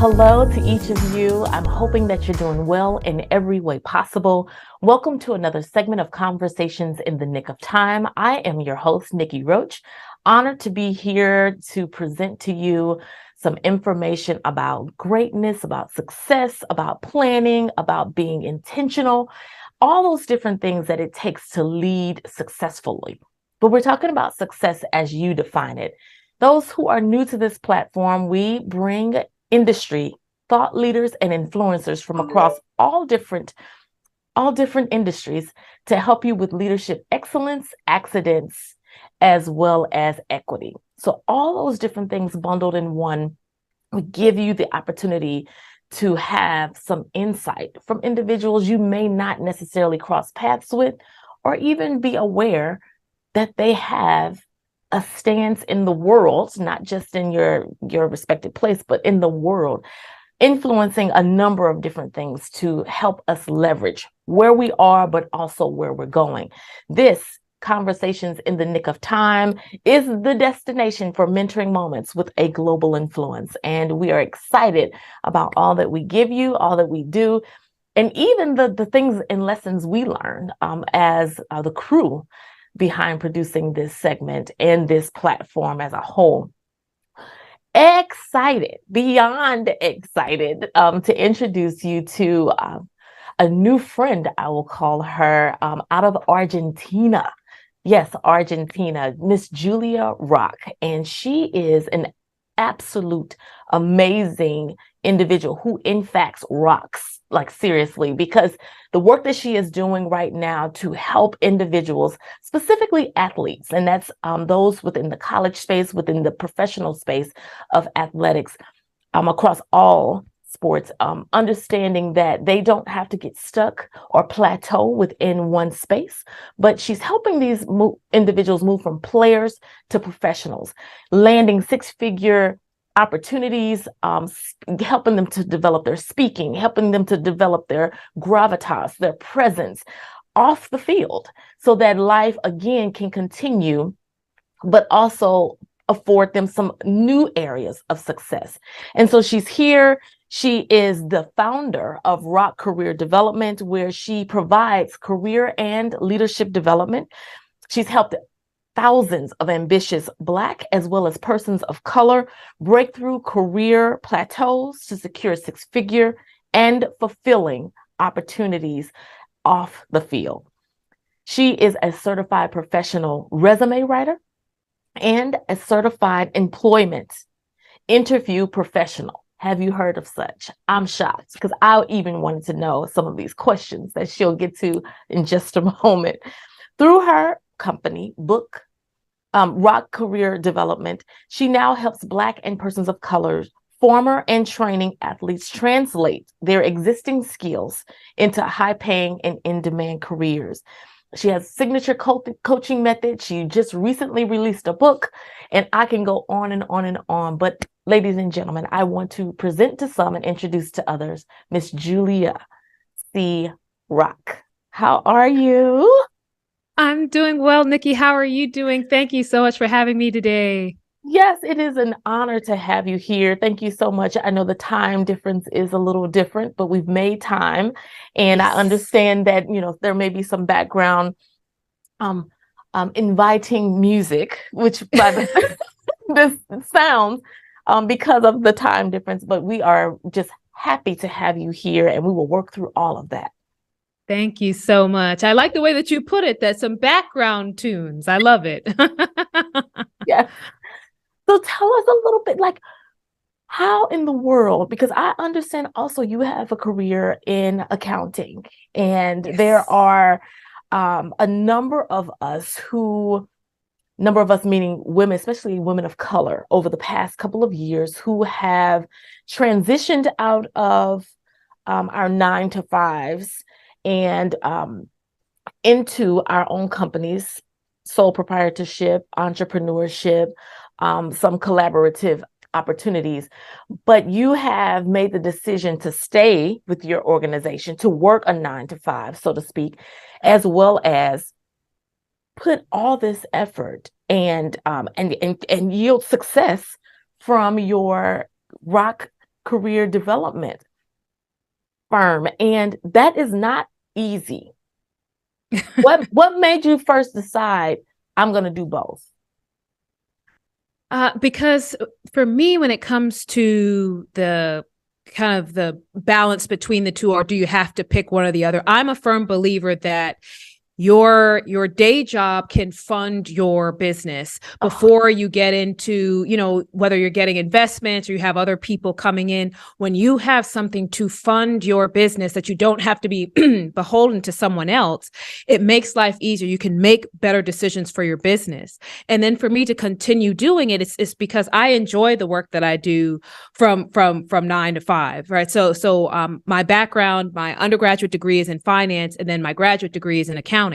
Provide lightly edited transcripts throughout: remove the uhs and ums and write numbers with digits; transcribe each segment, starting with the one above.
hello to each of you. I'm hoping that you're doing well in every way possible. Welcome to another segment of Conversations in the Nick of Time. I am your host, Nikki Roach. Honored to be here to present to you some information about greatness, about success, about planning, about being intentional, all those different things that it takes to lead successfully. But we're talking about success as you define it. Those who are new to this platform, we bring industry thought leaders and influencers from across all different industries to help you with leadership excellence, accidents, as well as equity. So all those different things bundled in one, we give you the opportunity to have some insight from individuals you may not necessarily cross paths with, or even be aware that they have a stance in the world, not just in your respected place, but in the world, influencing a number of different things to help us leverage where we are, but also where we're going. This Conversations in the Nick of Time is the destination for mentoring moments with a global influence. And we are excited about all that we give you, all that we do, and even the things and lessons we learn as the crew behind producing this segment and this platform as a whole. Excited, beyond excited, to introduce you to a new friend, I will call her, out of Argentina. Yes, Argentina, Miss Julia Rock. And she is an absolute amazing individual who in fact rocks, like seriously, because the work that she is doing right now to help individuals, specifically athletes, and that's those within the college space, within the professional space of athletics, across all sports, understanding that they don't have to get stuck or plateau within one space, but she's helping these individuals move from players to professionals, landing six-figure opportunities, helping them to develop their speaking, helping them to develop their gravitas, their presence off the field, so that life again can continue, but also afford them some new areas of success. And so she's here. She is the founder of Rock Career Development, where she provides career and leadership development. She's helped thousands of ambitious Black as well as persons of color break through career plateaus to secure six-figure and fulfilling opportunities off the field. She is a certified professional resume writer and a certified employment interview professional. Have you heard of such? I'm shocked, because I even wanted to know some of these questions that she'll get to in just a moment. Through her company, Rock Career Development, she now helps Black and persons of color, former and training athletes translate their existing skills into high-paying and in-demand careers. She has signature coaching methods. She just recently released a book, and I can go on and on and on. But ladies and gentlemen, I want to present to some and introduce to others, Miss Julia C. Rock. How are you? I'm doing well, Nikki. How are you doing? Thank you so much for having me today. Yes, it is an honor to have you here. Thank you so much. I know the time difference is a little different, but we've made time. And I understand that, there may be some background inviting music, which by this sounds because of the time difference, but we are just happy to have you here, and we will work through all of that. Thank you so much. I like the way that you put it, that some background tunes. I love it. Yeah. So tell us a little bit, like, how in the world, because I understand also you have a career in accounting, and there are a number of us meaning women, especially women of color, over the past couple of years who have transitioned out of our 9-to-5s and into our own companies, sole proprietorship, entrepreneurship, some collaborative opportunities. But you have made the decision to stay with your organization, to work a 9-to-5, so to speak, as well as put all this effort and yield success from your Rock career development firm. And that is not easy. What made you first decide I'm going to do both? Because for me, when it comes to the kind of the balance between the two, or do you have to pick one or the other? I'm a firm believer that your day job can fund your business before you get into, whether you're getting investments or you have other people coming in. When you have something to fund your business that you don't have to be beholden to someone else, it makes life easier. You can make better decisions for your business. And then for me to continue doing it, it's because I enjoy the work that I do from 9 to 5, right? So my background, my undergraduate degree is in finance, and then my graduate degree is in accounting.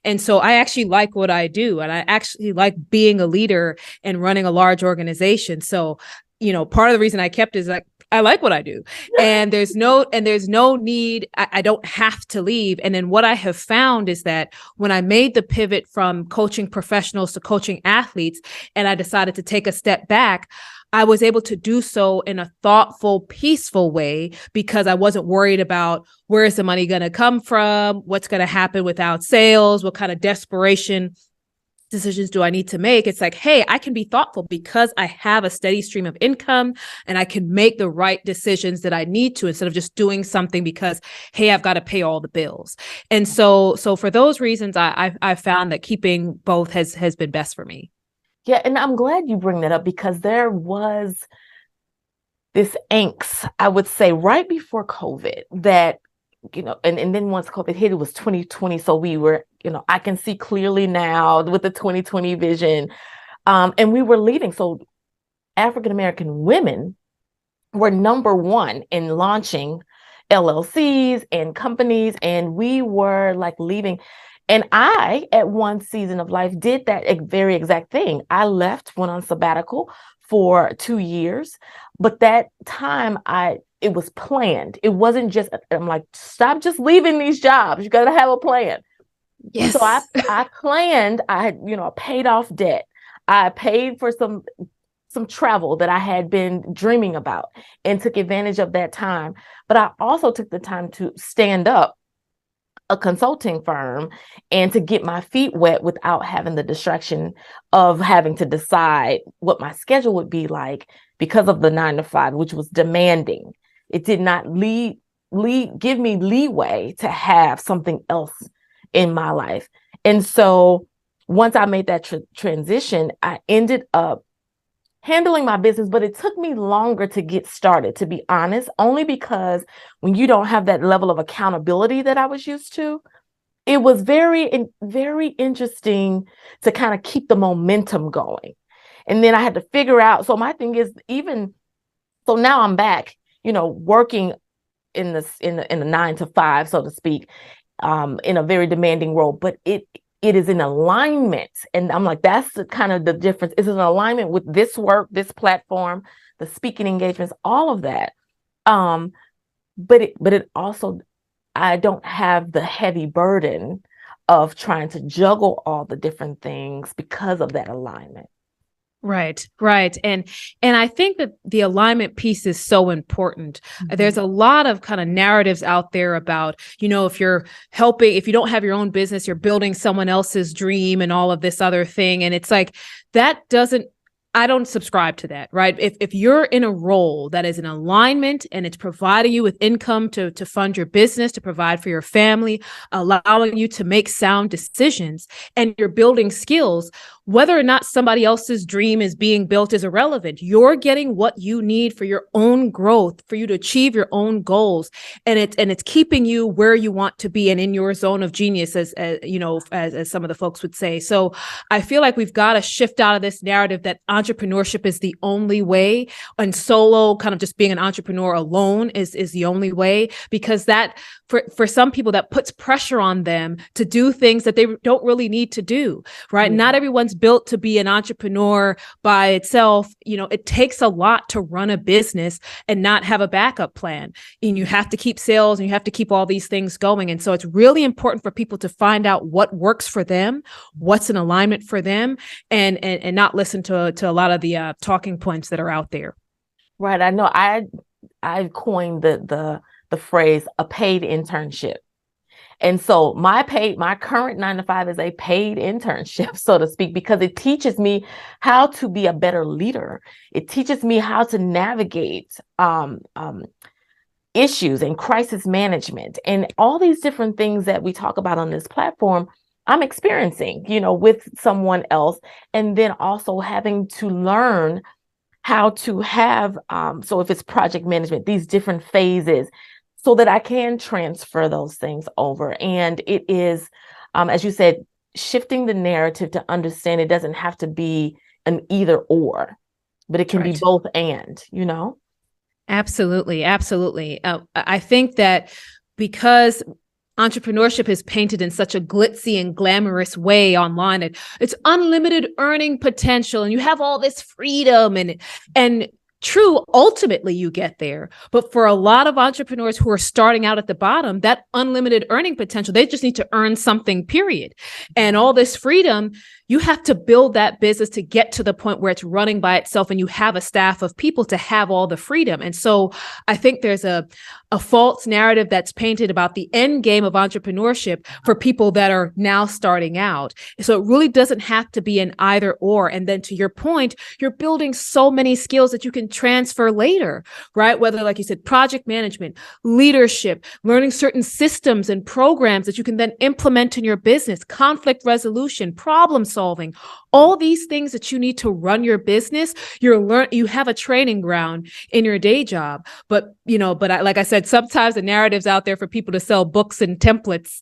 And so I actually like what I do. And I actually like being a leader and running a large organization. So, part of the reason I kept is like, I like what I do. And there's no need. I don't have to leave. And then what I have found is that when I made the pivot from coaching professionals to coaching athletes, and I decided to take a step back, I was able to do so in a thoughtful, peaceful way, because I wasn't worried about where is the money going to come from, what's going to happen without sales, what kind of desperation decisions do I need to make. It's like, hey, I can be thoughtful because I have a steady stream of income and I can make the right decisions that I need to, instead of just doing something because, hey, I've got to pay all the bills. And so for those reasons, I found that keeping both has been best for me. Yeah, and I'm glad you bring that up, because there was this angst, I would say, right before COVID that, and then once COVID hit, it was 2020. So we were, I can see clearly now with the 2020 vision. And we were leading. So African-American women were number one in launching LLCs and companies. And we were like leaving. And I, at one season of life, did that very exact thing. I left, went on sabbatical for 2 years, but that time it was planned. It wasn't just, I'm like, stop just leaving these jobs. You got to have a plan. Yes. So I planned, I had, paid off debt. I paid for some travel that I had been dreaming about and took advantage of that time. But I also took the time to stand up a consulting firm and to get my feet wet without having the distraction of having to decide what my schedule would be like, because of the 9 to 5, which was demanding. It did not give me leeway to have something else in my life. And so once I made that transition, I ended up handling my business, but it took me longer to get started, to be honest, only because when you don't have that level of accountability that I was used to, it was very, very interesting to kind of keep the momentum going. And then I had to figure out, so my thing is, so now I'm back, working in the 9 to 5, so to speak, in a very demanding role, but it is in alignment. And I'm like, that's kind of the difference. It's an alignment with this work, this platform, the speaking engagements, all of that. But it also, I don't have the heavy burden of trying to juggle all the different things because of that alignment. Right. And I think that the alignment piece is so important. Mm-hmm. There's a lot of kind of narratives out there about, if you don't have your own business, you're building someone else's dream and all of this other thing. And it's like, I don't subscribe to that, right? If you're in a role that is in alignment and it's providing you with income to fund your business, to provide for your family, allowing you to make sound decisions, and you're building skills, whether or not somebody else's dream is being built is irrelevant. You're getting what you need for your own growth, for you to achieve your own goals. And it's keeping you where you want to be and in your zone of genius, as some of the folks would say. So I feel like we've got to shift out of this narrative that entrepreneurship is the only way, and solo, kind of just being an entrepreneur alone is the only way, because that for some people that puts pressure on them to do things that they don't really need to do, right? Mm-hmm. Not everyone's built to be an entrepreneur by itself. It takes a lot to run a business and not have a backup plan. And you have to keep sales and you have to keep all these things going. And so it's really important for people to find out what works for them, what's in alignment for them, and not listen to a lot of the talking points that are out there. Right. I know I've coined the phrase a paid internship. And so my current 9 to 5 is a paid internship, so to speak, because it teaches me how to be a better leader. It teaches me how to navigate issues and crisis management and all these different things that we talk about on this platform. I'm experiencing, with someone else, and then also having to learn how to have, so if it's project management, these different phases, so that I can transfer those things over. And it is, as you said, shifting the narrative to understand it doesn't have to be an either or, but it can be both and, Absolutely. Absolutely. I think that because entrepreneurship is painted in such a glitzy and glamorous way online, it's unlimited earning potential and you have all this freedom and true, ultimately you get there. But for a lot of entrepreneurs who are starting out at the bottom, that unlimited earning potential, they just need to earn something, period. And all this freedom, you have to build that business to get to the point where it's running by itself and you have a staff of people to have all the freedom. And so I think there's a false narrative that's painted about the end game of entrepreneurship for people that are now starting out. So it really doesn't have to be an either or. And then to your point, you're building so many skills that you can transfer later, right? Whether, like you said, project management, leadership, learning certain systems and programs that you can then implement in your business, conflict resolution, problem solving, all these things that you need to run your business. You have a training ground in your day job, but like I said, sometimes the narratives out there for people to sell books and templates,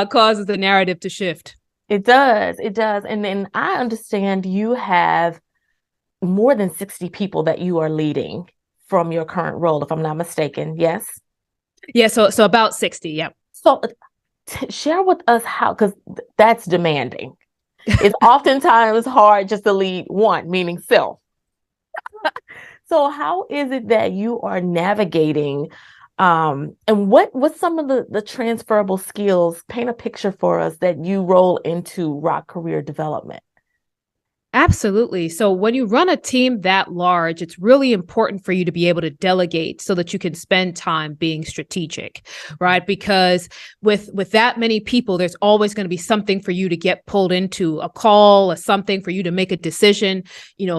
causes the narrative to shift. It does. And then I understand you have more than 60 people that you are leading from your current role, if I'm not mistaken. Yes. Yeah. So about 60. Yeah. So share with us how, because that's demanding. It's oftentimes hard just to lead one, meaning self. So how is it that you are navigating, and what's some of the transferable skills? Paint a picture for us that you roll into Rock Career Development. Absolutely. So when you run a team that large, it's really important for you to be able to delegate so that you can spend time being strategic, right? Because with that many people, there's always going to be something for you to get pulled into, a call, or something for you to make a decision,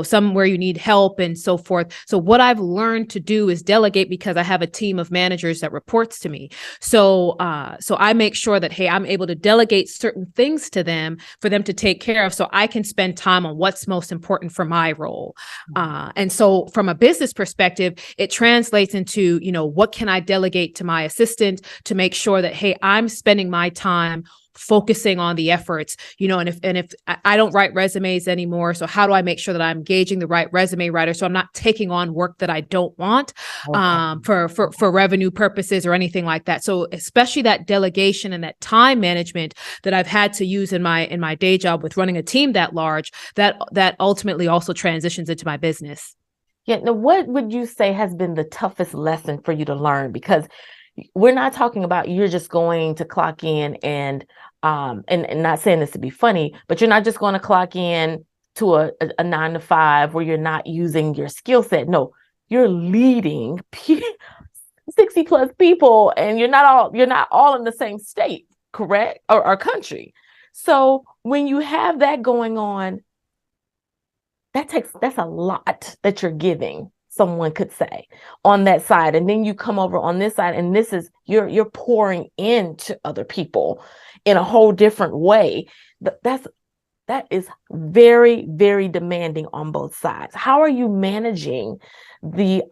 somewhere you need help and so forth. So what I've learned to do is delegate because I have a team of managers that reports to me. So I make sure that, hey, I'm able to delegate certain things to them for them to take care of so I can spend time on what's most important for my role. And so from a business perspective, it translates into, what can I delegate to my assistant to make sure that, hey, I'm spending my time focusing on the efforts, and if I don't write resumes anymore, so how do I make sure that I'm engaging the right resume writer so I'm not taking on work that I don't want for revenue purposes or anything like that. So especially that delegation and that time management that I've had to use in my day job with running a team that large, that ultimately also transitions into my business. Yeah. Now, what would you say has been the toughest lesson for you to learn? Because we're not talking about you're just going to clock in and not saying this to be funny, but you're not just going to clock in to a 9 to 5 where you're not using your skill set. No, you're leading 60 plus people, and you're not all in the same state, correct? Or country. So when you have that going on, that's a lot that you're giving, someone could say, on that side. And then you come over on this side, and this is you're pouring into other people in a whole different way. That is very, very demanding on both sides. How are you managing the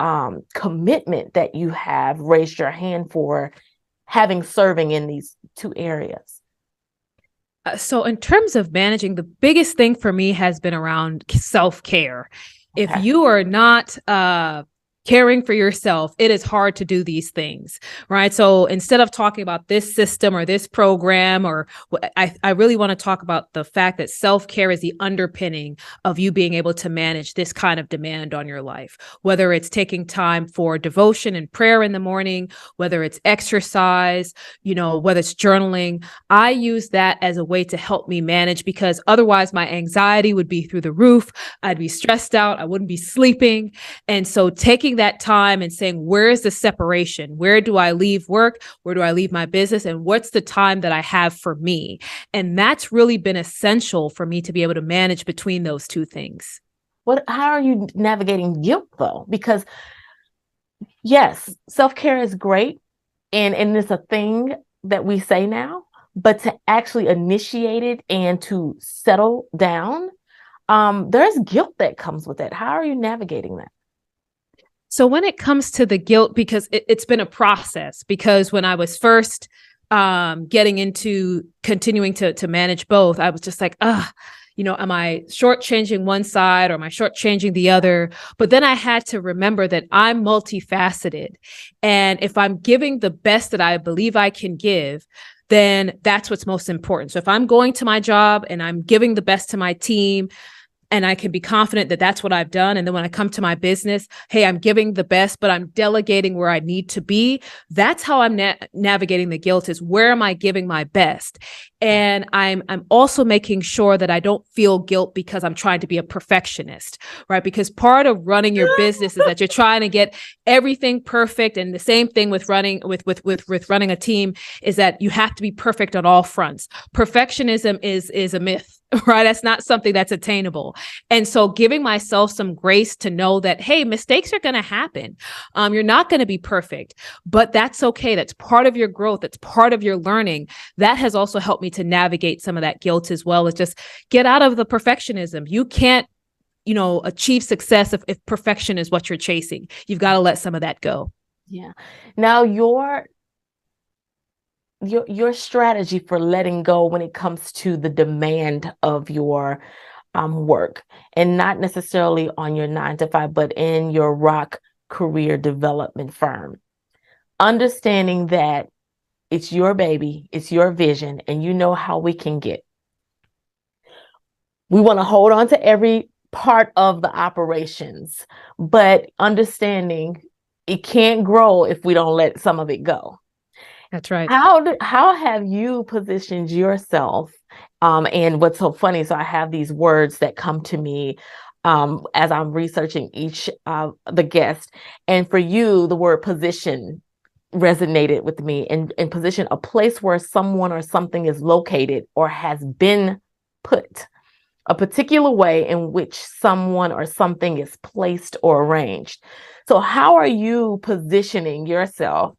commitment that you have raised your hand for, serving in these two areas? So in terms of managing, the biggest thing for me has been around self-care. Okay. If you are not caring for yourself, it is hard to do these things, right? So instead of talking about this system or this program, or I really want to talk about the fact that self-care is the underpinning of you being able to manage this kind of demand on your life, whether it's taking time for devotion and prayer in the morning, whether it's exercise, whether it's journaling. I use that as a way to help me manage, because otherwise my anxiety would be through the roof. I'd be stressed out. I wouldn't be sleeping. And so taking taking that time and saying, where's the separation? Where do I leave work? Where do I leave my business? And what's the time that I have for me? And that's really been essential for me to be able to manage between those two things. How are you navigating guilt though? Because yes, self-care is great and it's a thing that we say now, but to actually initiate it and to settle down, there's guilt that comes with it. How are you navigating that? So when it comes to the guilt, because it's been a process, because when I was first getting into continuing to manage both, I was just like, am I shortchanging one side or am I shortchanging the other? But then I had to remember that I'm multifaceted. And if I'm giving the best that I believe I can give, then that's what's most important. So if I'm going to my job and I'm giving the best to my team, and I can be confident that that's what I've done. And then when I come to my business, hey, I'm giving the best, but I'm delegating where I need to be. That's how I'm navigating the guilt, is where am I giving my best? And I'm also making sure that I don't feel guilt because I'm trying to be a perfectionist, right? Because part of running your business is that you're trying to get everything perfect. And the same thing with running with running a team is that you have to be perfect on all fronts. Perfectionism is a myth. Right? That's not something that's attainable. And so giving myself some grace to know that, hey, mistakes are going to happen. You're not going to be perfect, but that's okay. That's part of your growth. That's part of your learning. That has also helped me to navigate some of that guilt as well, as just get out of the perfectionism. You can't, achieve success if perfection is what you're chasing. You've got to let some of that go. Yeah. Now your strategy for letting go when it comes to the demand of your work, and not necessarily on your 9 to 5, but in your Rock career development firm, understanding that it's your baby, it's your vision, and you know how we can get. We want to hold on to every part of the operations, but understanding it can't grow if we don't let some of it go. That's right. How have you positioned yourself? And what's so funny, so I have these words that come to me as I'm researching each the guest. And for you, the word position resonated with me. And position, a place where someone or something is located or has been put. A particular way in which someone or something is placed or arranged. So how are you positioning yourself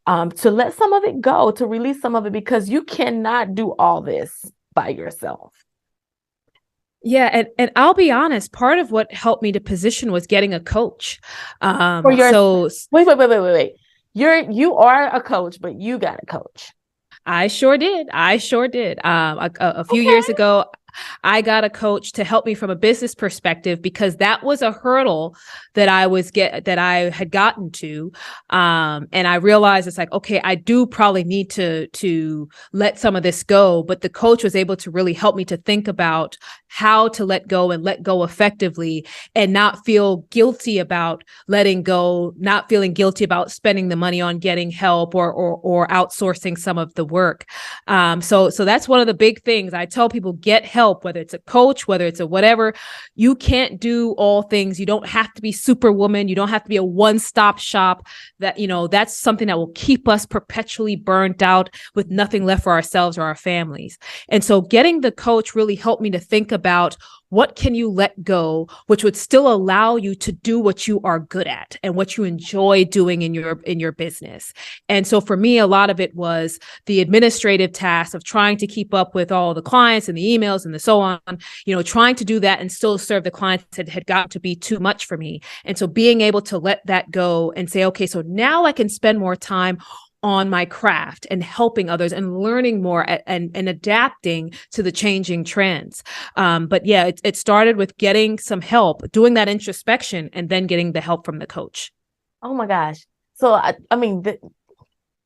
to let some of it go, to release some of it, because you cannot do all this by yourself? Yeah, and I'll be honest, part of what helped me to position was getting a coach. Wait. You are a coach, but you got a coach. I sure did. A few years ago, I got a coach to help me from a business perspective, because that was a hurdle that I had gotten to. And I realized it's like, okay, I do probably need to let some of this go. But the coach was able to really help me to think about how to let go and let go effectively, and not feel guilty about letting go, not feeling guilty about spending the money on getting help or outsourcing some of the work. So that's one of the big things I tell people: get help, whether it's a coach, whether it's a whatever. You can't do all things. You don't have to be superwoman. You don't have to be a one-stop shop. That's something that will keep us perpetually burnt out with nothing left for ourselves or our families. And so getting the coach really helped me to think about, what can you let go, which would still allow you to do what you are good at and what you enjoy doing in your business. And so for me, a lot of it was the administrative tasks of trying to keep up with all the clients and the emails and the so on, trying to do that and still serve the clients that had gotten to be too much for me. And so being able to let that go and say, okay, so now I can spend more time on my craft and helping others and learning more and adapting to the changing trends. But yeah, it started with getting some help, doing that introspection, and then getting the help from the coach. Oh my gosh. So, I mean,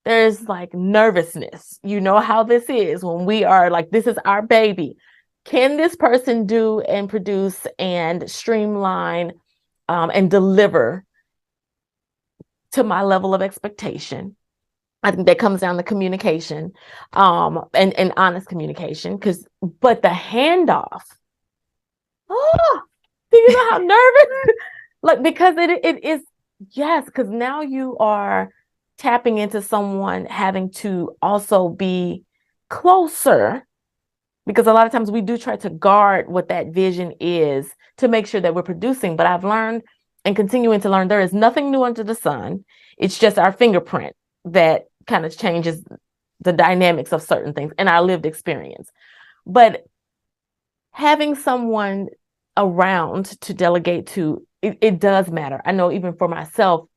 there's like nervousness. You know how this is when we are like, this is our baby. Can this person do and produce and streamline and deliver to my level of expectation? I think that comes down to communication, and honest communication. But the handoff, do you know how nervous? Like, because it is Yes, because now you are tapping into someone having to also be closer, because a lot of times we do try to guard what that vision is to make sure that we're producing. But I've learned and continuing to learn there is nothing new under the sun. It's just our fingerprint that kind of changes the dynamics of certain things and our lived experience. But having someone around to delegate to, it does matter. I know even for myself,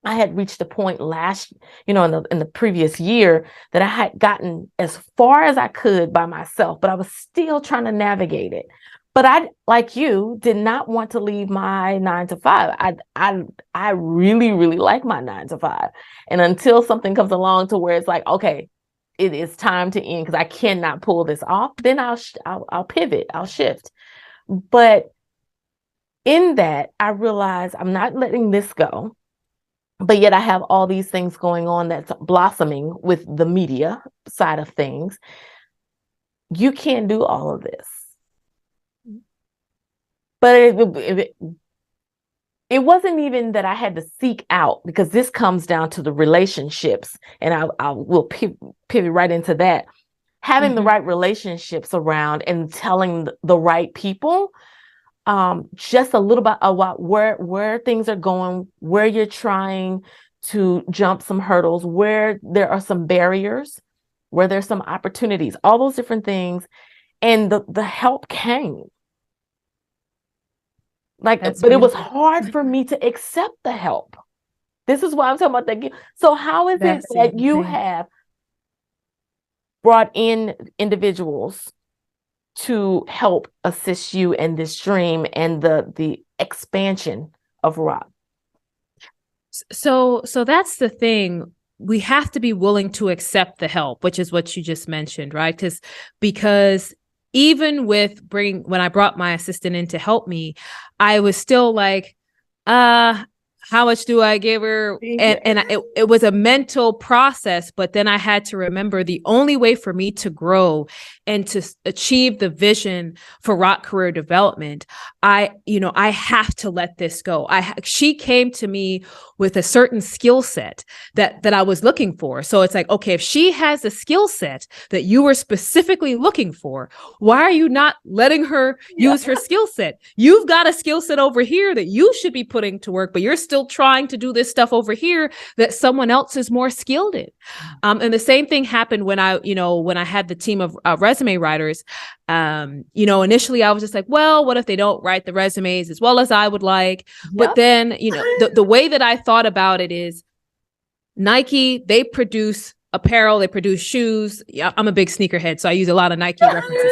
I had reached a point last, in the previous year that I had gotten as far as I could by myself, but I was still trying to navigate it. But I, like you, did not want to leave my 9 to 5. I really, really like my 9 to 5. And until something comes along to where it's like, okay, it is time to end because I cannot pull this off, then I'll pivot, I'll shift. But in that, I realized I'm not letting this go. But yet I have all these things going on that's blossoming with the media side of things. You can't do all of this. But it wasn't even that I had to seek out, because this comes down to the relationships. And I will pivot right into that. Having the right relationships around and telling the right people just a little bit about where things are going, where you're trying to jump some hurdles, where there are some barriers, where there's some opportunities, all those different things. And the help came. But it was hard for me to accept the help. This is why I'm talking about that. So how is it that you have brought in individuals to help assist you in this dream and the expansion of Rock? So that's the thing. We have to be willing to accept the help, which is what you just mentioned, right? Because even with when I brought my assistant in to help me, I was still like, how much do I give her? And it was a mental process, but then I had to remember the only way for me to grow and to achieve the vision for Rock Career Development, I have to let this go. She came to me with a certain skill set that I was looking for. So it's like, okay, if she has a skill set that you were specifically looking for, why are you not letting her use her skill set? You've got a skill set over here that you should be putting to work, but you're still trying to do this stuff over here that someone else is more skilled in. And the same thing happened when I had the team of resume writers. Initially I was just like, well, what if they don't write the resumes as well as I would like? Yep. But then, the way that I thought about it is Nike, they produce apparel, they produce shoes. Yeah, I'm a big sneakerhead, so I use a lot of Nike references.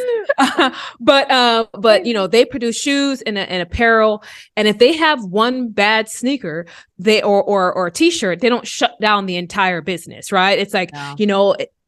But they produce shoes and apparel, and if they have one bad sneaker, or a t-shirt, they don't shut down the entire business, right? It's like,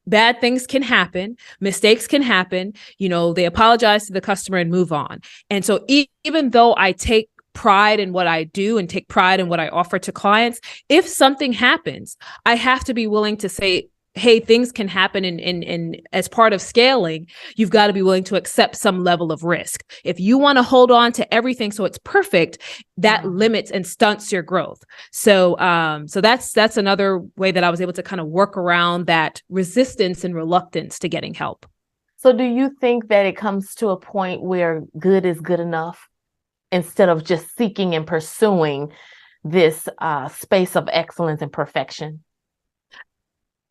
bad things can happen, mistakes can happen, they apologize to the customer and move on. And so even though I take pride in what I do and take pride in what I offer to clients, if something happens, I have to be willing to say, hey, things can happen, and as part of scaling, you've got to be willing to accept some level of risk. If you want to hold on to everything so it's perfect, that limits and stunts your growth. So that's another way that I was able to kind of work around that resistance and reluctance to getting help. So do you think that it comes to a point where good is good enough instead of just seeking and pursuing this space of excellence and perfection?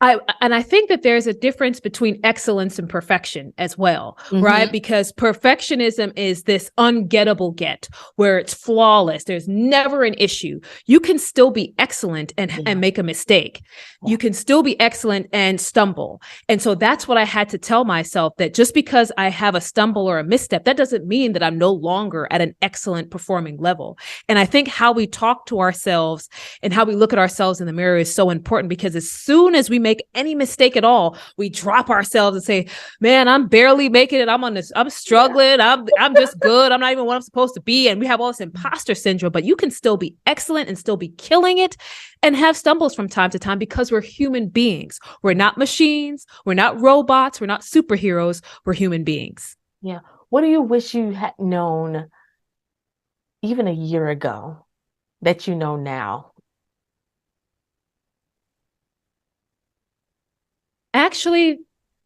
I think that there's a difference between excellence and perfection as well, right? Because perfectionism is this ungettable get where it's flawless. There's never an issue. You can still be excellent and make a mistake. You can still be excellent and stumble. And so that's what I had to tell myself, that just because I have a stumble or a misstep, that doesn't mean that I'm no longer at an excellent performing level. And I think how we talk to ourselves and how we look at ourselves in the mirror is so important, because as soon as we make any mistake at all, we drop ourselves and say, man, I'm barely making it. I'm struggling. I'm just good. I'm not even what I'm supposed to be. And we have all this imposter syndrome, but you can still be excellent and still be killing it and have stumbles from time to time, because we're human beings. We're not machines. We're not robots. We're not superheroes. We're human beings. Yeah. What do you wish you had known even a year ago that you know now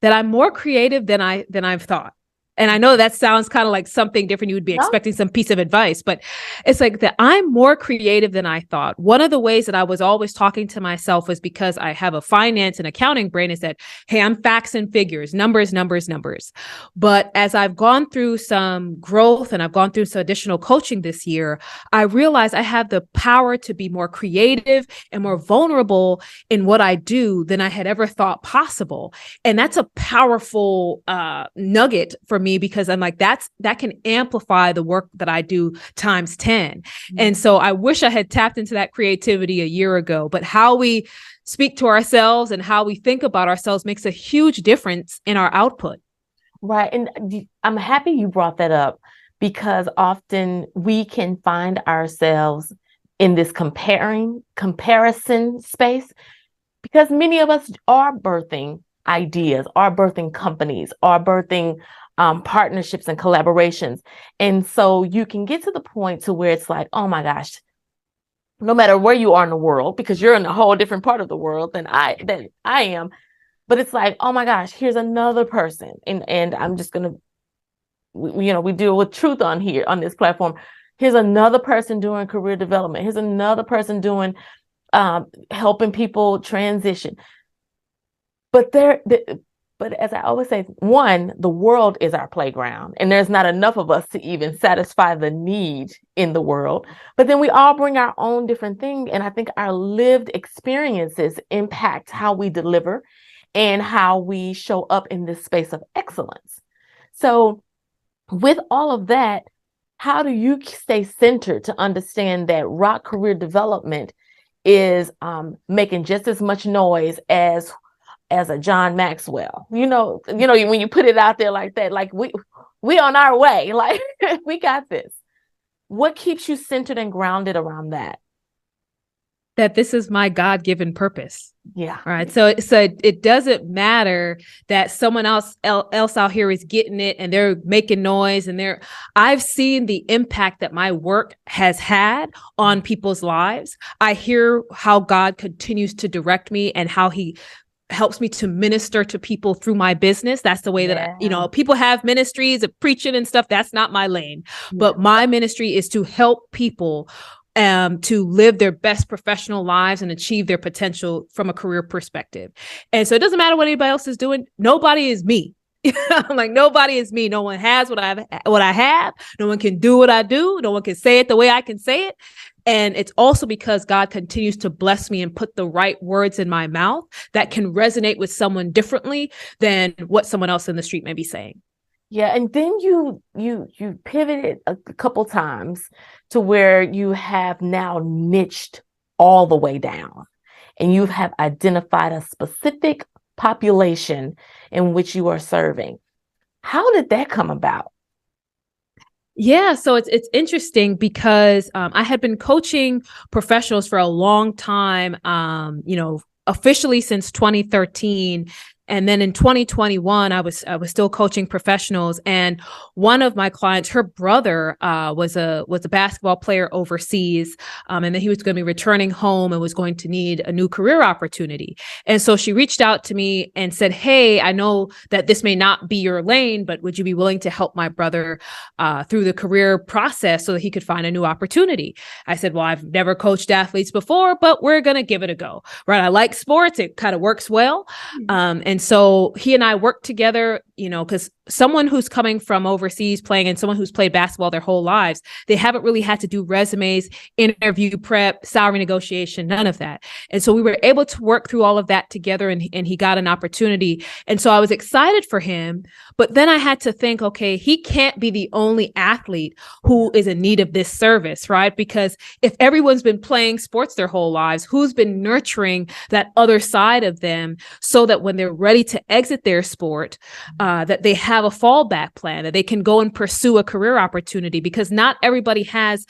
that I'm more creative than I've thought. And I know that sounds kind of like something different. You would be expecting some piece of advice, but it's like that I'm more creative than I thought. One of the ways that I was always talking to myself was because I have a finance and accounting brain is that, hey, I'm facts and figures, numbers, numbers, numbers. But as I've gone through some growth and I've gone through some additional coaching this year, I realized I have the power to be more creative and more vulnerable in what I do than I had ever thought possible. And that's a powerful nugget for me, because I'm like, that can amplify the work that I do times 10. Mm-hmm. And so I wish I had tapped into that creativity a year ago, but how we speak to ourselves and how we think about ourselves makes a huge difference in our output. Right. And I'm happy you brought that up, because often we can find ourselves in this comparison space, because many of us are birthing ideas, are birthing companies, are birthing partnerships and collaborations. And so you can get to the point to where it's like, oh my gosh, no matter where you are in the world, because you're in a whole different part of the world than I am, but it's like, oh my gosh, here's another person. And I'm just going to, we deal with truth on here, on this platform. Here's another person doing career development. Here's another person doing, helping people transition. But as I always say, one, the world is our playground, and there's not enough of us to even satisfy the need in the world. But then we all bring our own different thing. And I think our lived experiences impact how we deliver and how we show up in this space of excellence. So with all of that, how do you stay centered to understand that Rock Career Development is making just as much noise as a John Maxwell, when you put it out there like that, like we on our way, like we got this. What keeps you centered and grounded around that? That this is my God-given purpose. Yeah. All right. So it doesn't matter that someone else out here is getting it and they're making noise and I've seen the impact that my work has had on people's lives. I hear how God continues to direct me and how he helps me to minister to people through my business. That's the way that, people have ministries of preaching and stuff. That's not my lane, but my ministry is to help people to live their best professional lives and achieve their potential from a career perspective. And so it doesn't matter what anybody else is doing. Nobody is me. I'm like, nobody is me. No one has what I have. No one can do what I do. No one can say it the way I can say it. And it's also because God continues to bless me and put the right words in my mouth that can resonate with someone differently than what someone else in the street may be saying. Yeah. And then you pivoted a couple times to where you have now niched all the way down, and you have identified a specific population in which you are serving. How did that come about? Yeah, so it's interesting because I had been coaching professionals for a long time, officially since 2013. And then in 2021, I was still coaching professionals, and one of my clients, her brother was a basketball player overseas, and then he was going to be returning home and was going to need a new career opportunity. And so she reached out to me and said, "Hey, I know that this may not be your lane, but would you be willing to help my brother through the career process so that he could find a new opportunity?" I said, "Well, I've never coached athletes before, but we're going to give it a go." Right? I like sports; it kind of works well, and so he and I worked together, because someone who's coming from overseas playing and someone who's played basketball their whole lives, they haven't really had to do resumes, interview prep, salary negotiation, none of that. And so we were able to work through all of that together, and he got an opportunity. And so I was excited for him, but then I had to think, okay, he can't be the only athlete who is in need of this service, right? Because if everyone's been playing sports their whole lives, who's been nurturing that other side of them so that when they're ready to exit their sport, that they have a fallback plan, that they can go and pursue a career opportunity, because not everybody has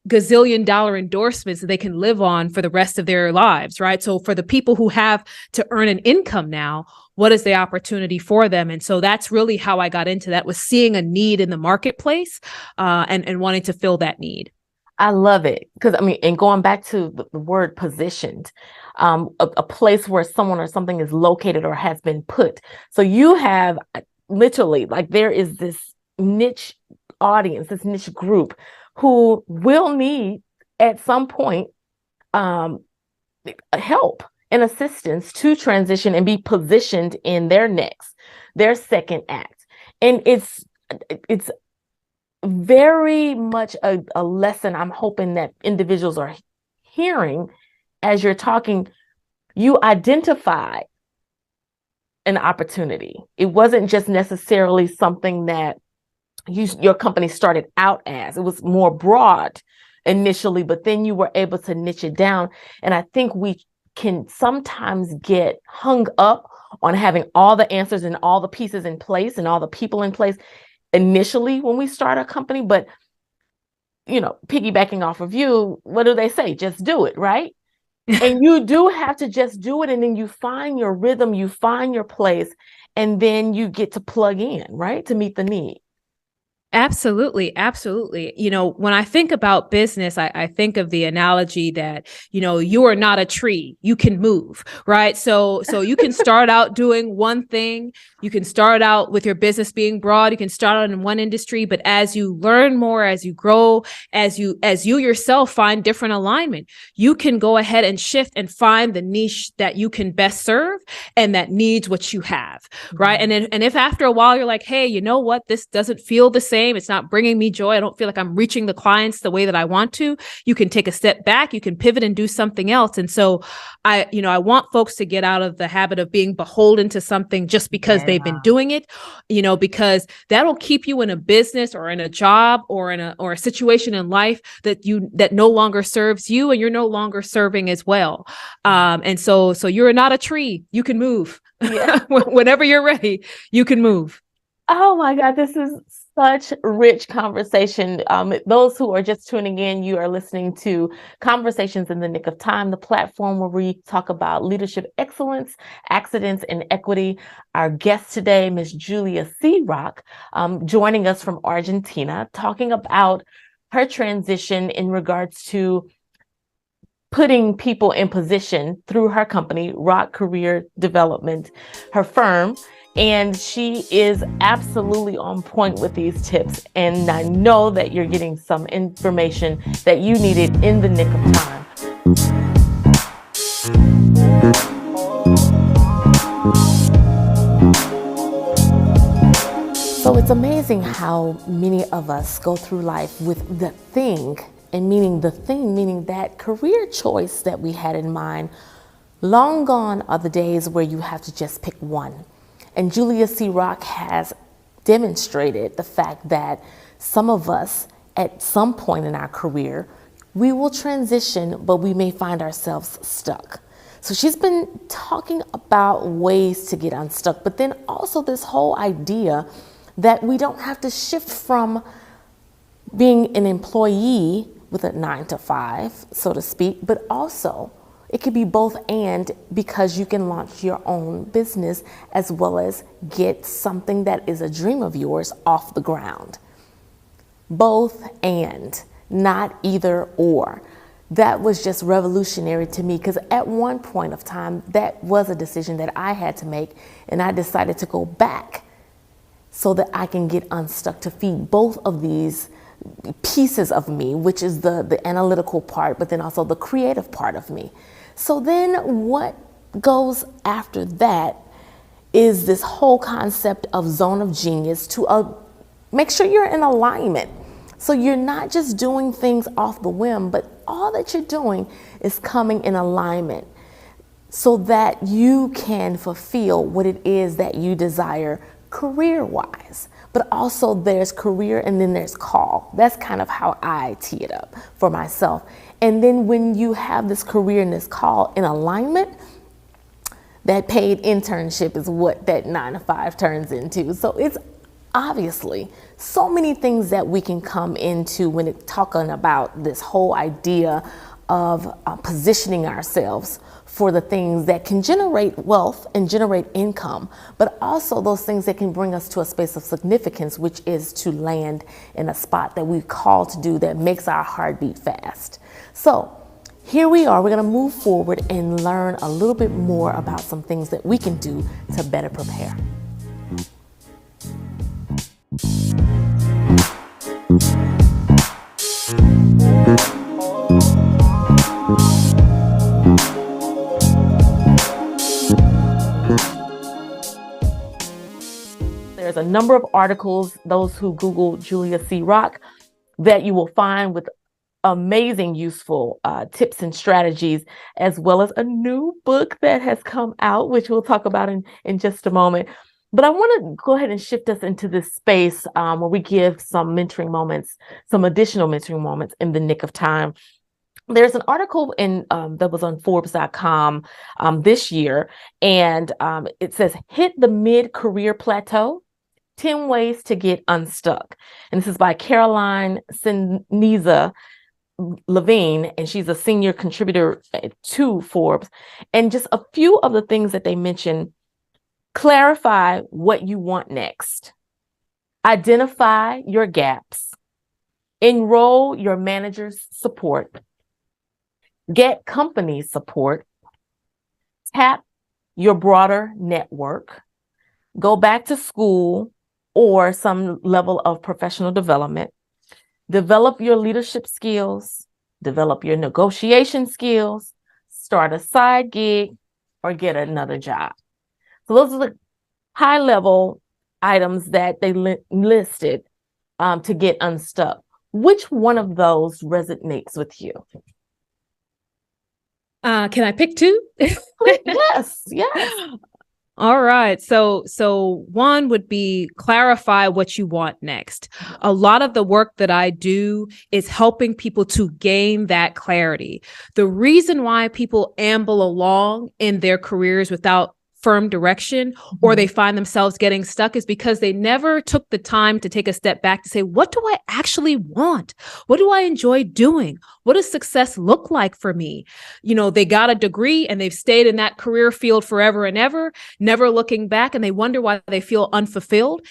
gazillion-dollar endorsements that they can live on for the rest of their lives, right? So for the people who have to earn an income now, what is the opportunity for them? And so that's really how I got into that, was seeing a need in the marketplace and wanting to fill that need. I love it. Because and going back to the word positioned, a place where someone or something is located or has been put. So you have literally, like, there is this niche audience, this niche group who will need at some point help and assistance to transition and be positioned in their second act. And it's very much a lesson I'm hoping that individuals are hearing as you're talking. You identify an opportunity. It wasn't just necessarily something that your company started out as. It was more broad initially, but then you were able to niche it down. And I think we can sometimes get hung up on having all the answers and all the pieces in place and all the people in place initially when we start a company. But, piggybacking off of you, what do they say? Just do it, right? And you do have to just do it. And then you find your rhythm, you find your place, and then you get to plug in, right? To meet the need. Absolutely. Absolutely. When I think about business, I think of the analogy that, you are not a tree, you can move, right? So you can start out doing one thing. You can start out with your business being broad. You can start out in one industry, but as you learn more, as you grow, as you yourself find different alignment, you can go ahead and shift and find the niche that you can best serve and that needs what you have, right? And if after a while you're like, hey, you know what, this doesn't feel the same. It's not bringing me joy. I don't feel like I'm reaching the clients the way that I want to. You can take a step back, you can pivot and do something else. And so I want folks to get out of the habit of being beholden to something just because they've been doing it, because that'll keep you in a business or in a job or in a situation in life that no longer serves you, and you're no longer serving as well. And so you're not a tree. You can move. Yeah. Whenever you're ready, you can move. Oh my God, this is such rich conversation. Those who are just tuning in, you are listening to Conversations in the Nick of Time, the platform where we talk about leadership excellence, accidents, and equity. Our guest today, Ms. Julia C. Rock, joining us from Argentina, talking about her transition in regards to putting people in position through her company, Rock Career Development, her firm. And she is absolutely on point with these tips. And I know that you're getting some information that you needed in the nick of time. So it's amazing how many of us go through life with the thing, and meaning that career choice that we had in mind. Long gone are the days where you have to just pick one. And Julia C. Rock has demonstrated the fact that some of us, at some point in our career, we will transition, but we may find ourselves stuck. So she's been talking about ways to get unstuck, but then also this whole idea that we don't have to shift from being an employee with a 9-to-5, so to speak, but also it could be both and, because you can launch your own business as well as get something that is a dream of yours off the ground. Both and, not either or. That was just revolutionary to me, because at one point of time, that was a decision that I had to make, and I decided to go back so that I can get unstuck, to feed both of these pieces of me, which is the analytical part, but then also the creative part of me. So then what goes after that is this whole concept of zone of genius, to make sure you're in alignment. So you're not just doing things off the whim, but all that you're doing is coming in alignment so that you can fulfill what it is that you desire career-wise. But also there's career and then there's call. That's kind of how I tee it up for myself. And then when you have this career and this call in alignment, that paid internship is what that 9-to-5 turns into. So it's obviously so many things that we can come into when it's talking about this whole idea of positioning ourselves for the things that can generate wealth and generate income, but also those things that can bring us to a space of significance, which is to land in a spot that we call to do that makes our heart beat fast. So here we are. We're going to move forward and learn a little bit more about some things that we can do to better prepare. There's a number of articles, those who Google Julia C. Rock, that you will find with amazing, useful tips and strategies, as well as a new book that has come out, which we'll talk about in just a moment. But I want to go ahead and shift us into this space where we give some mentoring moments, some additional mentoring moments in the nick of time. There's an article that was on Forbes.com this year, and it says, "Hit the mid-career plateau, 10 ways to get unstuck." And this is by Caroline Sinisa Levine, and she's a senior contributor to Forbes. And just a few of the things that they mention: clarify what you want next, identify your gaps, enroll your manager's support, get company support, tap your broader network, go back to school or some level of professional development, develop your leadership skills, develop your negotiation skills, start a side gig, or get another job. So those are the high level items that they listed to get unstuck. Which one of those resonates with you? Can I pick two? Yes. All right. So one would be clarify what you want next. A lot of the work that I do is helping people to gain that clarity. The reason why people amble along in their careers without firm direction, or they find themselves getting stuck, is because they never took the time to take a step back to say, what do I actually want? What do I enjoy doing? What does success look like for me? You know, they got a degree and they've stayed in that career field forever and ever, never looking back, and they wonder why they feel unfulfilled,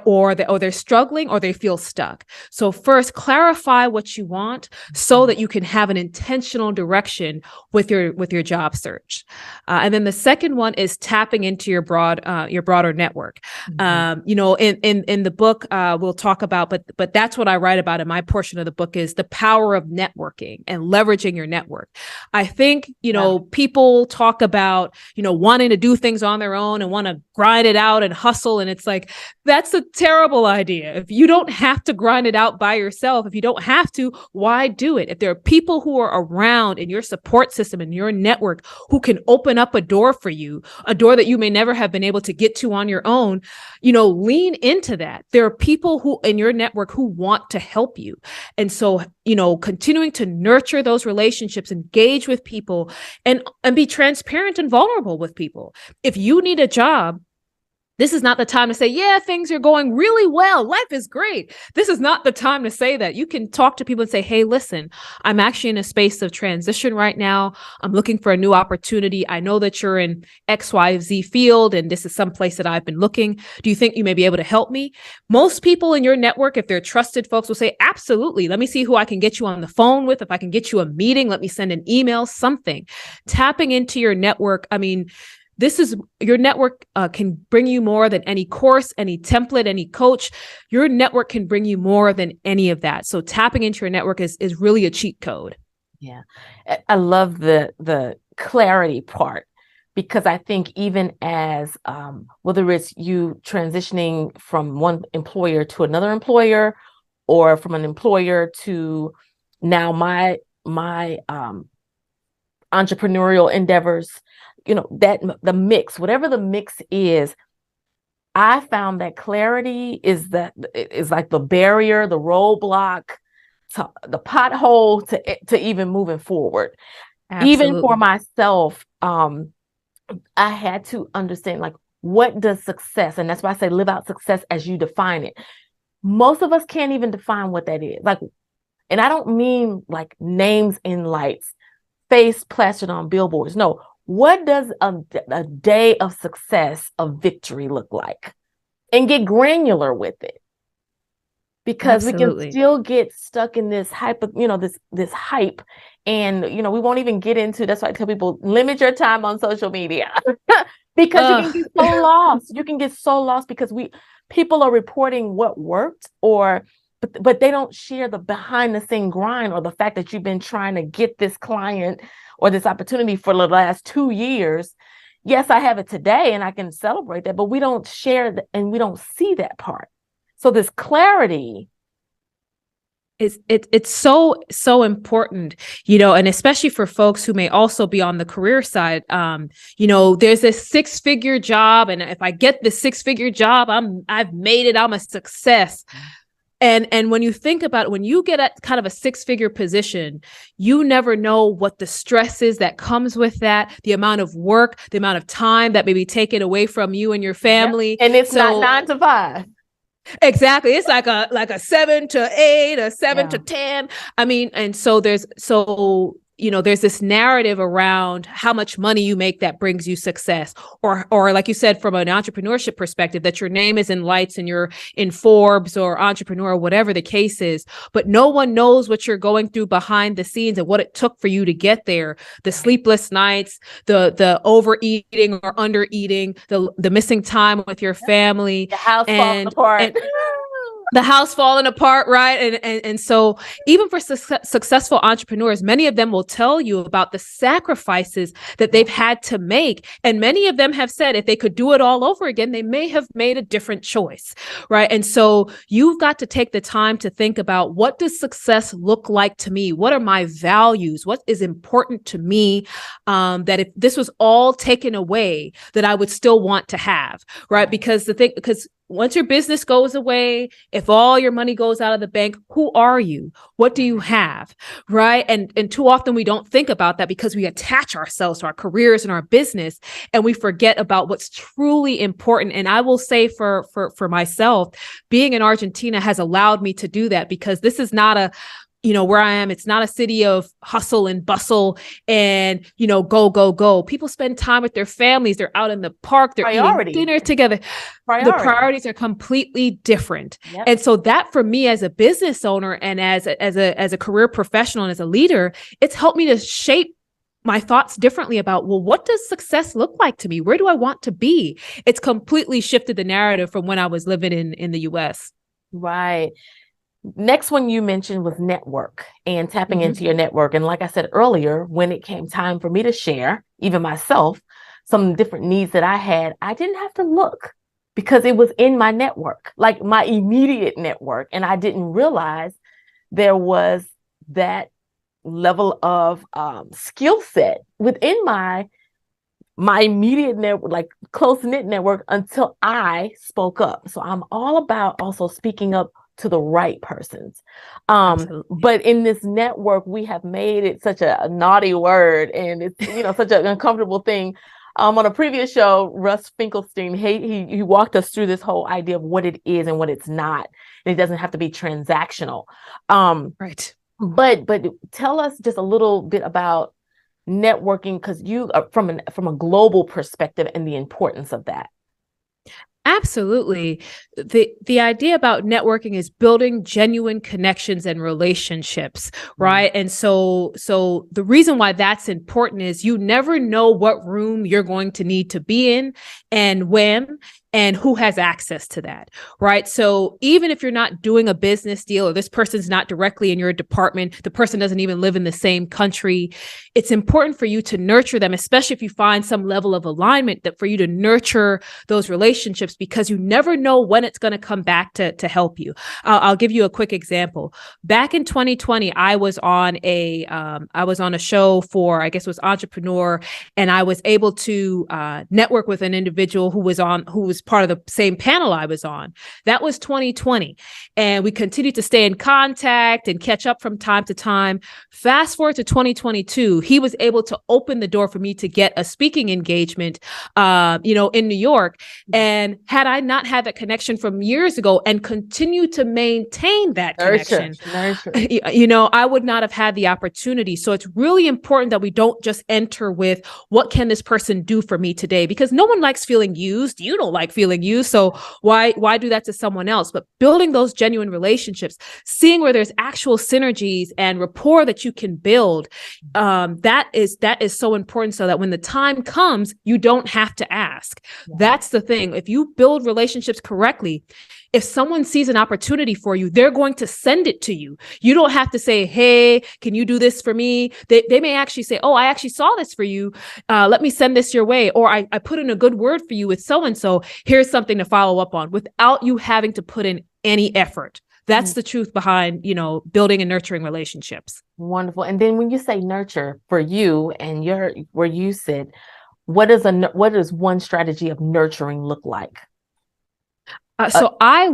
or they're struggling, or they feel stuck. So first, clarify what you want so that you can have an intentional direction with your job search. And then the second one is tapping into your broader network. You know, in the book, we'll talk about, but that's what I write about in my portion of the book, is the power of networking and leveraging your network. I think, you know, people talk about, you know, wanting to do things on their own and want to grind it out and hustle. And it's like, that's a terrible idea. If you don't have to grind it out by yourself, if you don't have to, why do it? If there are people who are around in your support system and your network who can open up a door for you, a door that you may never have been able to get to on your own, you know, lean into that. There are people who in your network who want to help you. And so, you know, continuing to nurture those relationships, engage with people, and be transparent and vulnerable with people. If you need a job, this is not the time to say, yeah, things are going really well, life is great. This is not the time to say that. You can talk to people and say, hey, listen, I'm actually in a space of transition right now. I'm looking for a new opportunity. I know that you're in XYZ field, and this is some place that I've been looking. Do you think you may be able to help me? Most people in your network, if they're trusted folks, will say, absolutely. Let me see who I can get you on the phone with. If I can get you a meeting, let me send an email, something. Tapping into your network. I mean, this is your network can bring you more than any course, any template, any coach. Your network can bring you more than any of that. So tapping into your network is really a cheat code. Yeah. I love the clarity part, because I think even as whether it's you transitioning from one employer to another employer, or from an employer to now my entrepreneurial endeavors, you know, that the mix, whatever the mix is, I found that clarity is like the barrier, the roadblock, to the pothole to even moving forward. Absolutely. Even for myself, I had to understand, like, what does success, and that's why I say live out success as you define it. Most of us can't even define what that is. Like, and I don't mean like names in lights, face plastered on billboards. No. What does a day of success, of victory look like? And get granular with it. Because Absolutely. We can still get stuck in this hype, you know, this hype, And, we won't even get into, that's why I tell people, limit your time on social media because you can get so lost. You can get so lost because people are reporting what worked but they don't share the behind the scene grind or the fact that you've been trying to get this client or this opportunity for the last 2 years. Yes, I have it today and I can celebrate that, but we don't share that and we don't see that part. So this clarity, it's so important, and especially for folks who may also be on the career side. There's this 6-figure job, and if I get this 6-figure job, I've made it. I'm a success. And when you think about it, when you get at kind of a 6-figure position, you never know what the stress is that comes with that, the amount of work, the amount of time that may be taken away from you and your family. Yep. And it's not 9 to 5. Exactly. It's like a 7 to 8, a 7 to 10. I mean, and so there's this narrative around how much money you make that brings you success, or like you said, from an entrepreneurship perspective, that your name is in lights and you're in Forbes or Entrepreneur, whatever the case is, but no one knows what you're going through behind the scenes and what it took for you to get there. The sleepless nights, the overeating or undereating, the missing time with your family, the house falling apart. The house falling apart, right? And so even for successful entrepreneurs, many of them will tell you about the sacrifices that they've had to make. And many of them have said if they could do it all over again, they may have made a different choice, right? And so you've got to take the time to think about, what does success look like to me? What are my values? What is important to me, that if this was all taken away, that I would still want to have, right? Because once your business goes away, if all your money goes out of the bank, who are you? What do you have? Right. And too often we don't think about that because we attach ourselves to our careers and our business, and we forget about what's truly important. And I will say for myself, being in Argentina has allowed me to do that, because this is not where I am, it's not a city of hustle and bustle and, go, go, go. People spend time with their families. They're out in the park. They're eating dinner together. The priorities are completely different. Yep. And so that, for me as a business owner and as a career professional and as a leader, it's helped me to shape my thoughts differently about, well, what does success look like to me? Where do I want to be? It's completely shifted the narrative from when I was living in the US. Right. Next one you mentioned was network and tapping into your network. And like I said earlier, when it came time for me to share, even myself, some different needs that I had, I didn't have to look because it was in my network, like my immediate network. And I didn't realize there was that level of skill set within my immediate network, like close-knit network, until I spoke up. So I'm all about also speaking up to the right persons. But in this network, we have made it such a naughty word, and it's, such an uncomfortable thing. On a previous show, Russ Finkelstein, he walked us through this whole idea of what it is and what it's not. And it doesn't have to be transactional. Right. But tell us just a little bit about networking, because you are from a global perspective, and the importance of that. Absolutely. The idea about networking is building genuine connections and relationships, right? And so the reason why that's important is you never know what room you're going to need to be in and when and who has access to that, right? So even if you're not doing a business deal, or this person's not directly in your department, the person doesn't even live in the same country, it's important for you to nurture them, especially if you find some level of alignment, that for you to nurture those relationships, because you never know when it's going to come back to help you. I'll give you a quick example. Back in 2020, I was on a show for, I guess it was Entrepreneur, and I was able to network with an individual who was part of the same panel I was on. That was 2020. And we continued to stay in contact and catch up from time to time. Fast forward to 2022, he was able to open the door for me to get a speaking engagement, in New York. And had I not had that connection from years ago and continue to maintain that connection, I would not have had the opportunity. So it's really important that we don't just enter with, what can this person do for me today? Because no one likes feeling used. You don't like feeling used. So why do that to someone else? But building those genuine relationships, seeing where there's actual synergies and rapport that you can build, that is so important, so that when the time comes, you don't have to ask. Yeah. That's the thing. If you build relationships correctly, if someone sees an opportunity for you, they're going to send it to you. You don't have to say, hey, can you do this for me? They may actually say, oh, I actually saw this for you. Let me send this your way. Or I put in a good word for you with so-and-so. Here's something to follow up on, without you having to put in any effort. That's the truth behind, building and nurturing relationships. Wonderful. And then when you say nurture for you and where you sit, what does one strategy of nurturing look like? So I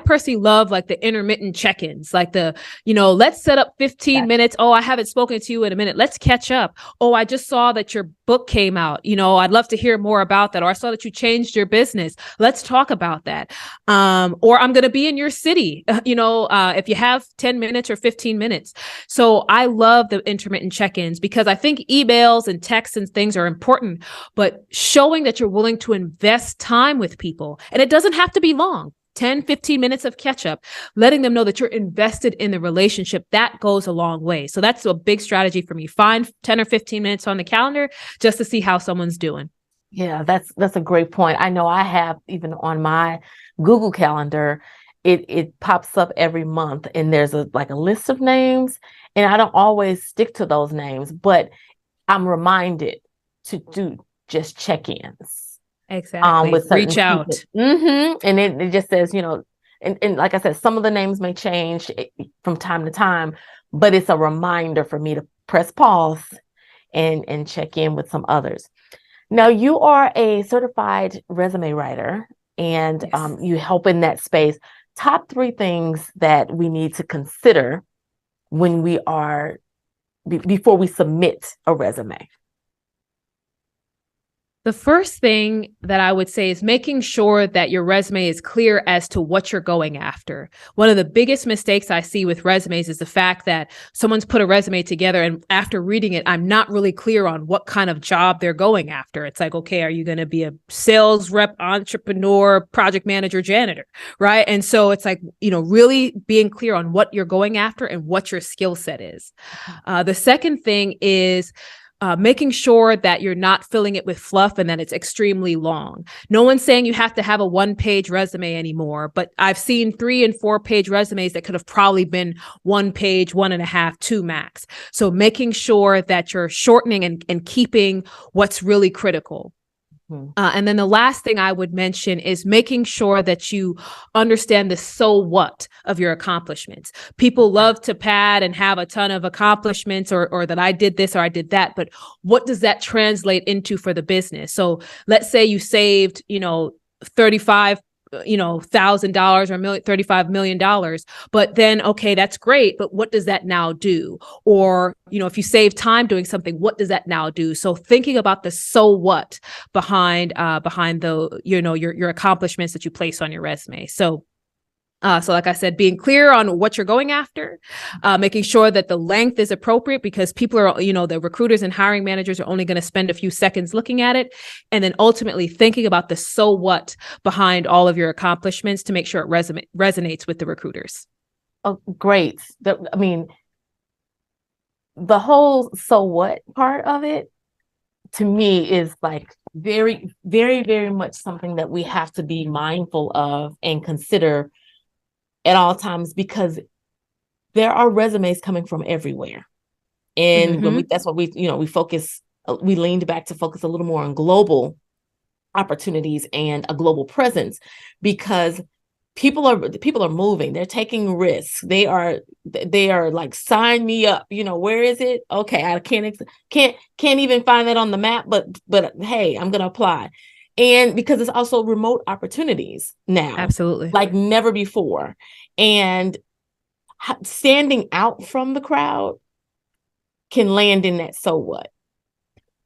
personally love like the intermittent check-ins, like let's set up 15 minutes. Oh, I haven't spoken to you in a minute. Let's catch up. Oh, I just saw that your book came out. I'd love to hear more about that. Or I saw that you changed your business. Let's talk about that. Or I'm going to be in your city, if you have 10 minutes or 15 minutes. So I love the intermittent check-ins, because I think emails and texts and things are important, but showing that you're willing to invest time with people, and it doesn't have to be long. 10, 15 minutes of catch up, letting them know that you're invested in the relationship, that goes a long way. So that's a big strategy for me. Find 10 or 15 minutes on the calendar just to see how someone's doing. Yeah, that's a great point. I know I have, even on my Google Calendar, it pops up every month, and there's a list of names, and I don't always stick to those names, but I'm reminded to do just check-ins. Exactly. With reach out. Mm-hmm. And it just says, and like I said, some of the names may change from time to time, but it's a reminder for me to press pause and check in with some others. Now, you are a certified resume writer, and yes, you help in that space. Top 3 things that we need to consider when we are before we submit a resume. The first thing that I would say is making sure that your resume is clear as to what you're going after. One of the biggest mistakes I see with resumes is the fact that someone's put a resume together, and after reading it, I'm not really clear on what kind of job they're going after. It's like, okay, are you going to be a sales rep, entrepreneur, project manager, janitor, right? And so it's like, really being clear on what you're going after and what your skill set is. The second thing is making sure that you're not filling it with fluff and that it's extremely long. No one's saying you have to have a 1-page resume anymore, but I've seen 3- and 4-page resumes that could have probably been 1 page, 1.5, 2 max. So making sure that you're shortening and keeping what's really critical. And then the last thing I would mention is making sure that you understand the so what of your accomplishments. People love to pad and have a ton of accomplishments or that I did this or I did that, but what does that translate into for the business? So let's say you saved, $35,000 or $35 million, but then, okay, that's great, but what does that now do? Or, if you save time doing something, what does that now do? So thinking about the so what behind the, your accomplishments that you place on your resume. So like I said, being clear on what you're going after, making sure that the length is appropriate, because people are, the recruiters and hiring managers are only going to spend a few seconds looking at it. And then ultimately thinking about the so what behind all of your accomplishments to make sure it resonates with the recruiters. Oh, great. The whole so what part of it, to me, is like very, very, very much something that we have to be mindful of and consider at all times, because there are resumes coming from everywhere. And that's what we leaned back to focus a little more on global opportunities and a global presence, because people are moving, they're taking risks. They are like, sign me up. Where is it? Okay. I can't even find that on the map, but hey, I'm going to apply. And because it's also remote opportunities now. Absolutely. Like never before. And standing out from the crowd can land in that so what.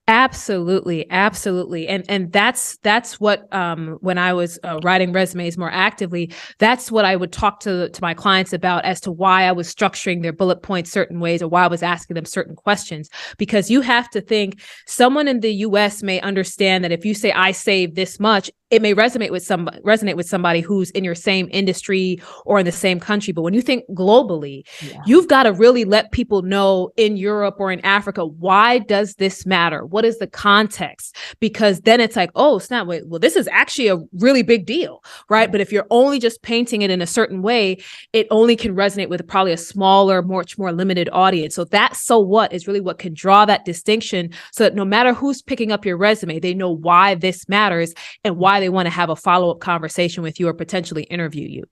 Absolutely. Absolutely. And that's what, when I was writing resumes more actively, that's what I would talk to my clients about as to why I was structuring their bullet points certain ways, or why I was asking them certain questions. Because you have to think, someone in the US may understand that if you say I saved this much, it may resonate with somebody who's in your same industry or in the same country. But when you think globally, you've got to really let people know in Europe or in Africa, why does this matter? What is the context? Because then it's like, oh, snap, wait, well, this is actually a really big deal, right? But if you're only just painting it in a certain way, it only can resonate with probably a smaller, much more limited audience. So that so what is really what can draw that distinction, so that no matter who's picking up your resume, they know why this matters and why they want to have a follow-up conversation with you or potentially interview you.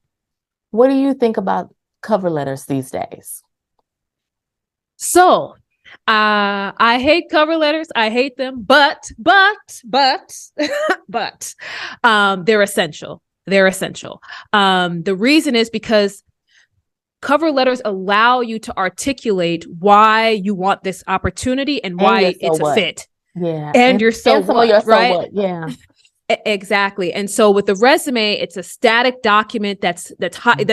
What do you think about cover letters these days? So I hate cover letters. I hate them, but they're essential. They're essential. The reason is because cover letters allow you to articulate why you want this opportunity and why it's a fit. Yeah. And you're so what, right? Yeah. Exactly. And so with the resume, it's a static document that's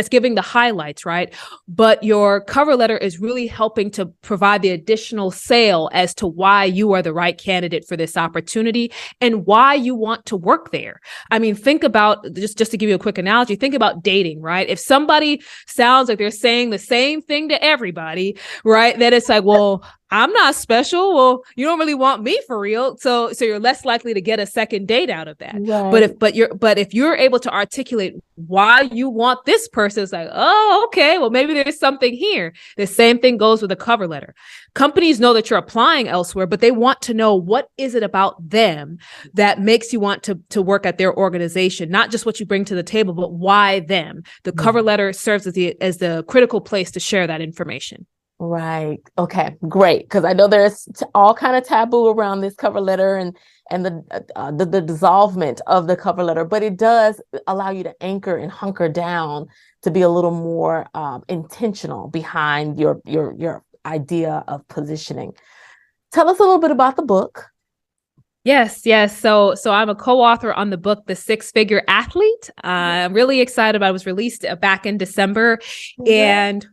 giving the highlights, right? But your cover letter is really helping to provide the additional sale as to why you are the right candidate for this opportunity and why you want to work there. I mean, think about, just to give you a quick analogy, think about dating, right? If somebody sounds like they're saying the same thing to everybody, right? Then it's like, well, I'm not special. Well, you don't really want me for real. So you're less likely to get a second date out of that. Right. But if you're able to articulate why you want this person, it's like, oh, okay, well, maybe there's something here. The same thing goes with a cover letter. Companies know that you're applying elsewhere, but they want to know, what is it about them that makes you want to work at their organization? Not just what you bring to the table, but why them. The cover letter serves as the critical place to share that information. Right. Okay, great. Because I know there's all kind of taboo around this cover letter and the dissolvement of the cover letter, but it does allow you to anchor and hunker down to be a little more intentional behind your idea of positioning. Tell us a little bit about the book. Yes. So I'm a co-author on the book, The Six-Figure Athlete. I'm really excited about it. It was released back in December. And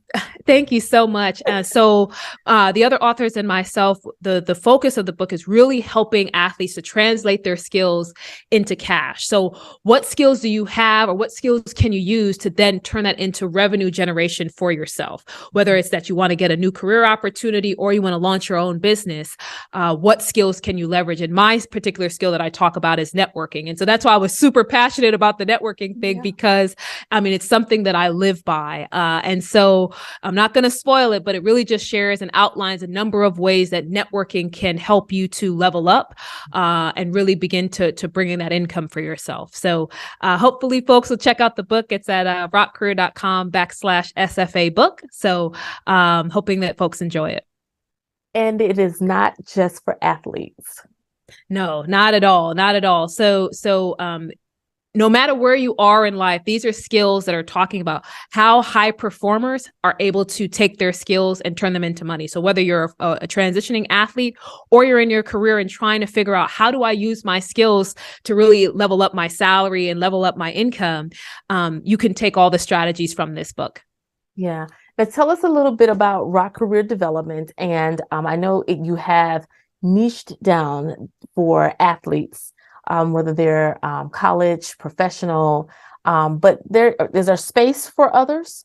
thank you so much. So the other authors and myself, the focus of the book is really helping athletes to translate their skills into cash. So what skills do you have, or what skills can you use to then turn that into revenue generation for yourself? Whether it's that you want to get a new career opportunity or you want to launch your own business, what skills can you leverage? And my particular skill that I talk about is networking. And so that's why I was super passionate about the networking thing, because I mean, it's something that I live by. And so I'm not going to spoil it, but it really just shares and outlines a number of ways that networking can help you to level up and really begin to bring in that income for yourself. So hopefully folks will check out the book. It's at rockcareer.com/SFA book. So hoping that folks enjoy it. And it is not just for athletes. No, not at all. Not at all. So no matter where you are in life, these are skills that are talking about how high performers are able to take their skills and turn them into money. So whether you're a transitioning athlete or you're in your career and trying to figure out, how do I use my skills to really level up my salary and level up my income, you can take all the strategies from this book. Yeah. Now tell us a little bit about Rock Career Development. And I know you have niched down for athletes, whether they're college, professional, but is there space for others?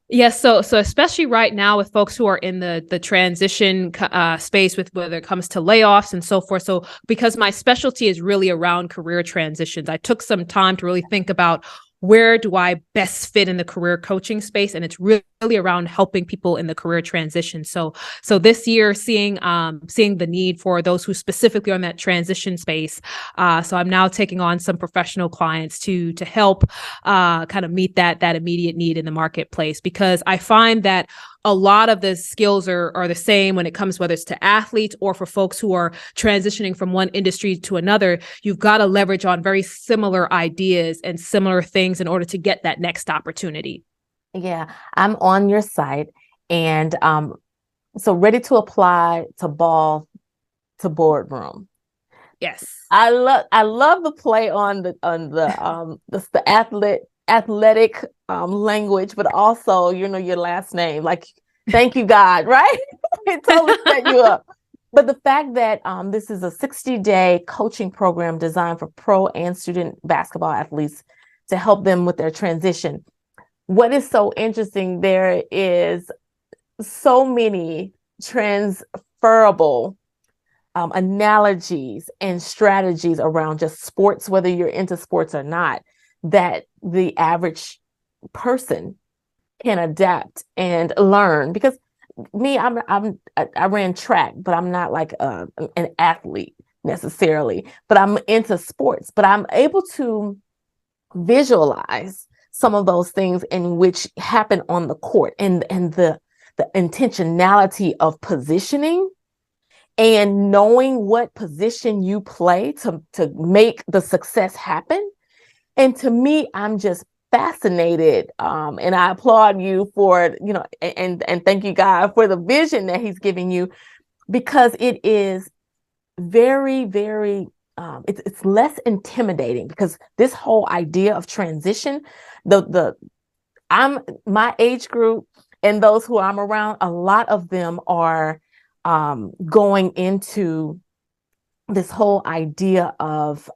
Yes. So especially right now with folks who are in the transition space, with whether it comes to layoffs and so forth. So because my specialty is really around career transitions, I took some time to really think about, where do I best fit in the career coaching space? And it's really around helping people in the career transition. So this year, seeing the need for those who specifically are in that transition space. So I'm now taking on some professional clients to help kind of meet that immediate need in the marketplace, because I find that a lot of the skills are the same when it comes, whether it's to athletes or for folks who are transitioning from one industry to another. You've got to leverage on very similar ideas and similar things in order to get that next opportunity. Yeah, I'm on your site, and so ready to apply to ball to boardroom. Yes, I love the play on the athletic language, but also, your last name, like, thank you, God, right? It totally set you up. But the fact that this is a 60-day coaching program designed for pro and student basketball athletes to help them with their transition. What is so interesting, there is so many transferable analogies and strategies around just sports, whether you're into sports or not, that the average person can adapt and learn. Because me, I ran track, but I'm not like an athlete necessarily, but I'm into sports, but I'm able to visualize some of those things in which happen on the court, and the intentionality of positioning and knowing what position you play to make the success happen. And to me, I'm just fascinated. And I applaud you for, and thank you, God, for the vision that he's giving you, because it is very, very, it's less intimidating, because this whole idea of transition, my age group and those who I'm around, a lot of them are going into this whole idea of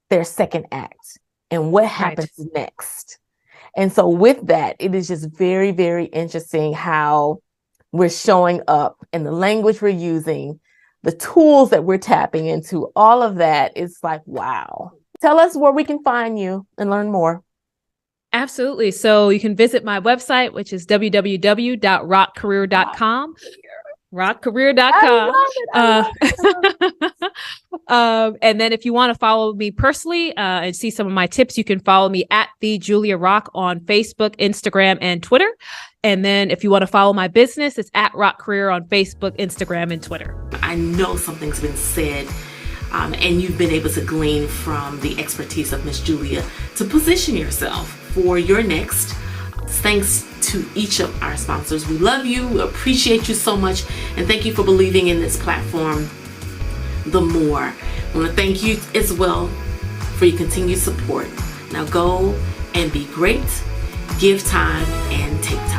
their second act and what happens next. And so with that, it is just very, very interesting how we're showing up and the language we're using, the tools that we're tapping into, all of that is like, wow. Tell us where we can find you and learn more. Absolutely. So you can visit my website, which is www.rockcareer.com. rockcareer.com. And then if you want to follow me personally and see some of my tips, you can follow me at the Julia Rock on Facebook, Instagram, and Twitter. And then if you want to follow my business, it's at Rock Career on Facebook, Instagram, and Twitter. I know something's been said and you've been able to glean from the expertise of Miss Julia to position yourself for your next. Thanks to each of our sponsors. We love you. We appreciate you so much. And thank you for believing in this platform the more. I want to thank you as well for your continued support. Now go and be great, give time, and take time.